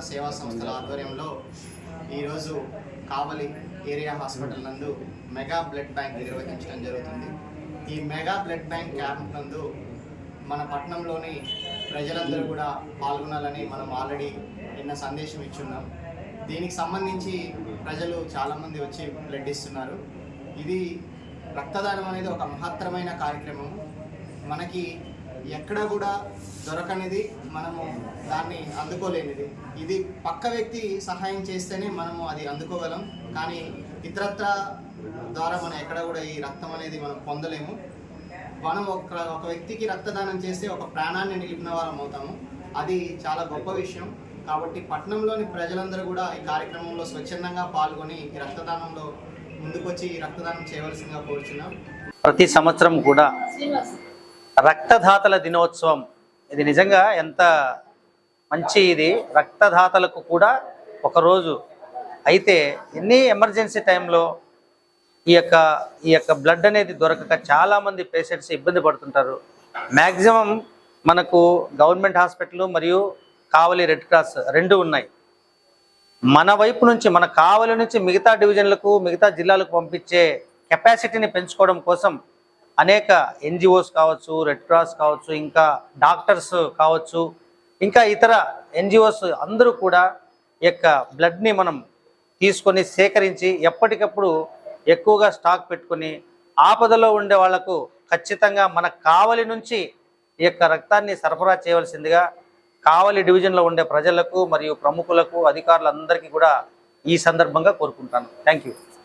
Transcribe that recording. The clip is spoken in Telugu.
సేవా సంస్థల ఆధ్వర్యంలో ఈరోజు కావలి ఏరియా హాస్పిటల్ నందు మెగా బ్లడ్ బ్యాంక్ నిర్వహించడం జరుగుతుంది. ఈ మెగా బ్లడ్ బ్యాంక్ క్యాంప్ నందు మన పట్టణంలోని ప్రజలందరూ కూడా పాల్గొనాలని మనం ఆల్రెడీ నిన్న సందేశం ఇచ్చున్నాం. దీనికి సంబంధించి ప్రజలు చాలామంది వచ్చి బ్లడ్ ఇస్తున్నారు. ఇది రక్తదానం అనేది ఒక మహత్తరమైన కార్యక్రమం. మనకి ఎక్కడ కూడా దొరకనిది, మనము దాన్ని అందుకోలేనిది. ఇది పక్క వ్యక్తి సహాయం చేస్తేనే మనము అది అందుకోగలం, కానీ ఇతరత్ర ద్వారా మనం ఎక్కడ కూడా ఈ రక్తం అనేది మనం పొందలేము. మనం ఒక వ్యక్తికి రక్తదానం చేస్తే ఒక ప్రాణాన్ని నిలిపిన వారం అవుతాము. అది చాలా గొప్ప విషయం. కాబట్టి పట్టణంలోని ప్రజలందరూ కూడా ఈ కార్యక్రమంలో స్వచ్ఛందంగా పాల్గొని ఈ రక్తదానంలో ముందుకొచ్చి ఈ రక్తదానం చేయవలసిందిగా కోరుచున్నాం. ప్రతి సంవత్సరం కూడా రక్తదాతల దినోత్సవం, ఇది నిజంగా ఎంత మంచి, ఇది రక్తదాతలకు కూడా ఒకరోజు. అయితే ఎన్ని ఎమర్జెన్సీ టైంలో ఈ యొక్క బ్లడ్ అనేది దొరకక చాలామంది పేషెంట్స్ ఇబ్బంది పడుతుంటారు. మ్యాక్సిమం మనకు గవర్నమెంట్ హాస్పిటల్ మరియు కావలి రెడ్ క్రాస్ రెండు ఉన్నాయి. మన వైపు నుంచి, మన కావలి నుంచి మిగతా డివిజన్లకు, మిగతా జిల్లాలకు పంపించే కెపాసిటీని పెంచుకోవడం కోసం అనేక ఎన్జిఓస్ కావచ్చు, రెడ్ క్రాస్ కావచ్చు, ఇంకా డాక్టర్స్ కావచ్చు, ఇంకా ఇతర ఎన్జిఓస్ అందరూ కూడా ఈ యొక్క బ్లడ్ని మనం తీసుకొని సేకరించి ఎప్పటికప్పుడు ఎక్కువగా స్టాక్ పెట్టుకొని ఆపదలో ఉండే వాళ్లకు ఖచ్చితంగా మన కావలి నుంచి ఈ యొక్క రక్తాన్ని సరఫరా చేయవలసిందిగా కావలి డివిజన్లో ఉండే ప్రజలకు మరియు ప్రముఖులకు, అధికారులందరికీ కూడా ఈ సందర్భంగా కోరుకుంటాను. Thank you.